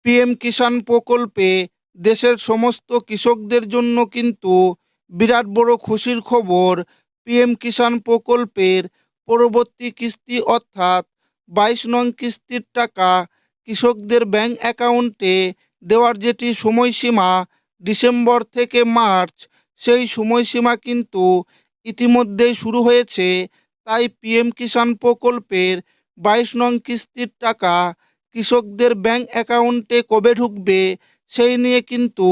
PM কিষাণ প্রকল্পে দেশের সমস্ত কৃষকদের জন্য কিন্তু বিরাট বড় খুশির খবর। পিএম কিষাণ প্রকল্পের পরবর্তী কিস্তি অর্থাৎ 22 নং কিস্তির টাকা কৃষকদের ব্যাংক অ্যাকাউন্টে দেওয়ার যেটি সময়সীমা ডিসেম্বর থেকে মার্চ, সেই সময়সীমা কিন্তু ইতিমধ্যেই শুরু হয়েছে। তাই পিএম কিষাণ প্রকল্পের 22 নং কিস্তির টাকা কৃষকদের ব্যাংক অ্যাকাউন্টে কবে ঢুকবে সেই নিয়ে কিন্তু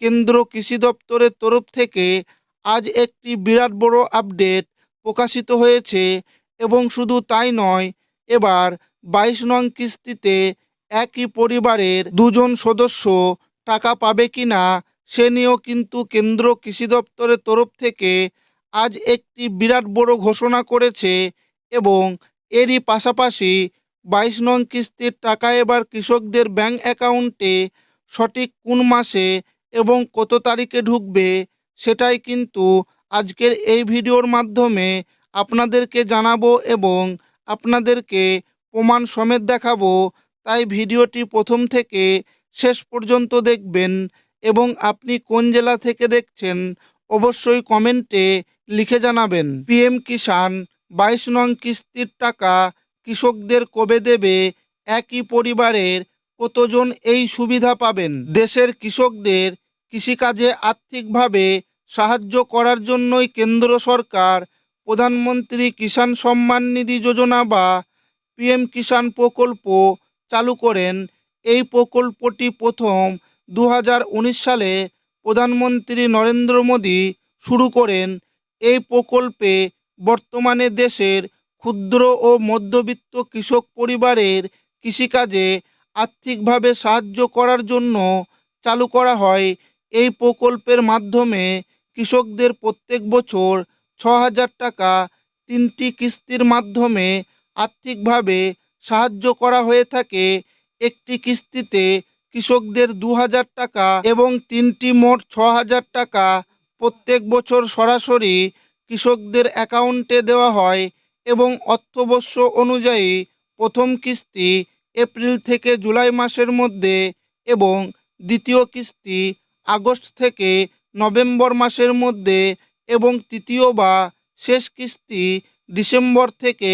কেন্দ্র কৃষি দপ্তরের তরফ থেকে আজ একটি বিরাট বড় আপডেট প্রকাশিত হয়েছে। এবং শুধু তাই নয়, এবার 22 নং কিস্তিতে একই পরিবারের দুজন সদস্য টাকা পাবে কিনা সে নিয়েও কিন্তু কেন্দ্র কৃষি দপ্তরের তরফ থেকে আজ একটি বিরাট বড় ঘোষণা করেছে। এবং এরই পাশাপাশি 22 নং কিস্তির টাকা এবার কৃষকদের ব্যাংক অ্যাকাউন্টে সঠিক কোন মাসে এবং কত তারিখে ঢুকবে সেটাই কিন্তু আজকের এই ভিডিওর মাধ্যমে আপনাদেরকে জানাবো এবং আপনাদেরকে প্রমাণ সমেত দেখাবো। তাই ভিডিওটি প্রথম থেকে শেষ পর্যন্ত দেখবেন। এবং আপনি কোন জেলা থেকে দেখছেন অবশ্যই কমেন্টে লিখে জানাবেন। পিএম কিষাণ 22 নং কিস্তির টাকা কৃষকদের কবে দেবে, একই পরিবারের কতজন এই সুবিধা পাবেন। দেশের কৃষকদের কৃষিকাজে আর্থিকভাবে সাহায্য করার জন্যই কেন্দ্র সরকার প্রধানমন্ত্রী কিষাণ সম্মান নিধি যোজনা বা পিএম কিষাণ প্রকল্প চালু করেন। এই প্রকল্পটি প্রথম 2019 সালে প্রধানমন্ত্রী নরেন্দ্র মোদী শুরু করেন। এই প্রকল্পে বর্তমানে দেশের ক্ষুদ্র ও মধ্যবিত্ত কৃষক পরিবারের কৃষিকাজে আর্থিকভাবে সাহায্য করার জন্য চালু করা হয়। এই প্রকল্পের মাধ্যমে কৃষকদের প্রত্যেক বছর 6,000 টাকা 3টি কিস্তির মাধ্যমে আর্থিকভাবে সাহায্য করা হয়ে থাকে। একটি কিস্তিতে কৃষকদের 2,000 টাকা এবং 3টি মোট 6,000 টাকা প্রত্যেক বছর সরাসরি কৃষকদের অ্যাকাউন্টে দেওয়া হয়। এবং অর্থবর্ষ অনুযায়ী প্রথম কিস্তি এপ্রিল থেকে জুলাই মাসের মধ্যে এবং দ্বিতীয় কিস্তি আগস্ট থেকে নভেম্বর মাসের মধ্যে এবং তৃতীয় বা শেষ কিস্তি ডিসেম্বর থেকে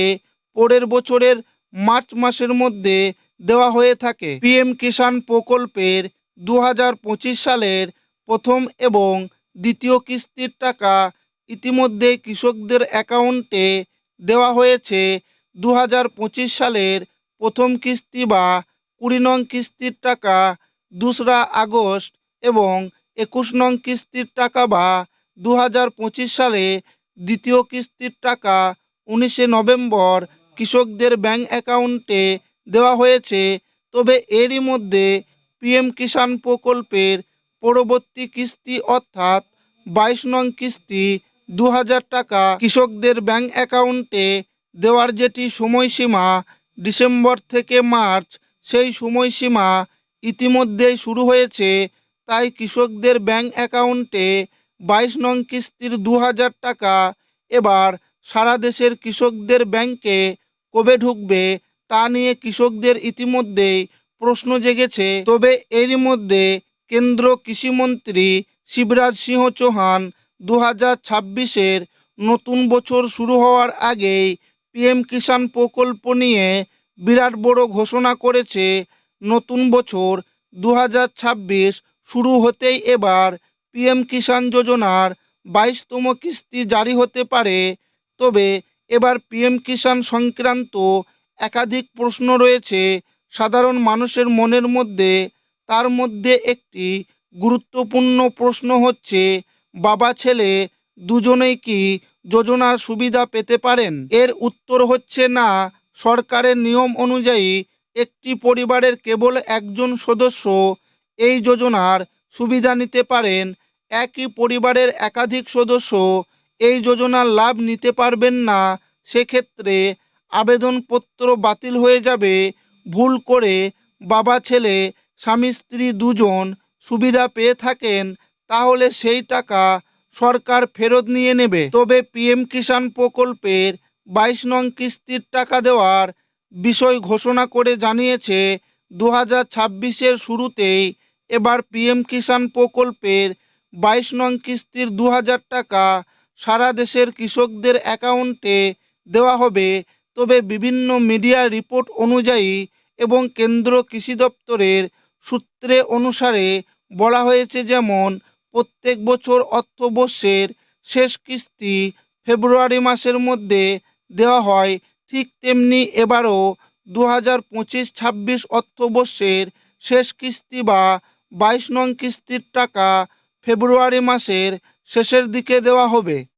পরের বছরের মার্চ মাসের মধ্যে দেওয়া হয়ে থাকে। পিএম কিষাণ প্রকল্পের 2025 সালের প্রথম এবং দ্বিতীয় কিস্তির টাকা ইতিমধ্যে কৃষকদের অ্যাকাউন্টে দেওয়া হয়েছে। 2025 সালের প্রথম কিস্তি বা 20 নং কিস্তির টাকা 2রা আগস্ট এবং 21 নং কিস্তির টাকা বা 2025 সালে দ্বিতীয় কিস্তির টাকা 19শে নভেম্বর কৃষকদের ব্যাংক অ্যাকাউন্টে দেওয়া হয়েছে। তবে এরই মধ্যে পিএম কিষাণ প্রকল্পের পরবর্তী কিস্তি অর্থাৎ 22 নং কিস্তি 2,000 টাকা কৃষকদের ব্যাংক অ্যাকাউন্টে দেওয়ার যেটি সময়সীমা ডিসেম্বর থেকে মার্চ, সেই সময়সীমা ইতিমধ্যেই শুরু হয়েছে। তাই কৃষকদের ব্যাংক অ্যাকাউন্টে 22 নং কিস্তির 2,000 টাকা এবার সারা দেশের কৃষকদের ব্যাংকে কবে ঢুকবে তা নিয়ে কৃষকদের ইতিমধ্যেই প্রশ্ন জেগেছে। তবে এরই মধ্যে কেন্দ্র কৃষিমন্ত্রী শিবরাজ সিংহ চৌহান 2026-এর নতুন বছর শুরু হওয়ার আগেই পিএম কিষাণ প্রকল্প নিয়ে বিরাট বড় ঘোষণা করেছে। নতুন বছর 2026 শুরু হতেই এবার পিএম কিষাণ যোজনার 22তম কিস্তি জারি হতে পারে। তবে এবার পিএম কিষাণ সংক্রান্ত একাধিক প্রশ্ন রয়েছে সাধারণ মানুষের মনের মধ্যে। তার মধ্যে একটি গুরুত্বপূর্ণ প্রশ্ন হচ্ছে, বাবা ছেলে দুজনেই কি যোজনার সুবিধা পেতে পারেন? এর উত্তর হচ্ছে না। সরকারের নিয়ম অনুযায়ী একটি পরিবারের কেবল একজন সদস্য এই যোজনার সুবিধা নিতে পারেন। একই পরিবারের একাধিক সদস্য এই যোজনার লাভ নিতে পারবেন না। সেক্ষেত্রে আবেদনপত্র বাতিল হয়ে যাবে। ভুল করে বাবা ছেলে স্বামী স্ত্রী দুজন সুবিধা পেয়ে থাকেন তাহলে সেই টাকা সরকার ফেরত নিয়ে নেবে। তবে পিএম কিষাণ প্রকল্পের 22 নং কিস্তির টাকা দেওয়ার বিষয় ঘোষণা করে জানিয়েছে 2026-এর শুরুতেই এবার পিএম কিষাণ প্রকল্পের 22 নং কিস্তির 2000 টাকা সারা দেশের কৃষকদের অ্যাকাউন্টে দেওয়া হবে। তবে বিভিন্ন মিডিয়া রিপোর্ট অনুযায়ী এবং কেন্দ্র কৃষি দপ্তরের সূত্রে অনুসারে বলা হয়েছে, যেমন প্রত্যেক বছর অর্থবর্ষের শেষ কিস্তি ফেব্রুয়ারি মাসের মধ্যে দেওয়া হয়, ঠিক তেমনি এবারও 2025-26 অর্থবর্ষের শেষ কিস্তি বা 22 নং কিস্তির টাকা ফেব্রুয়ারি মাসের শেষের দিকে দেওয়া হবে।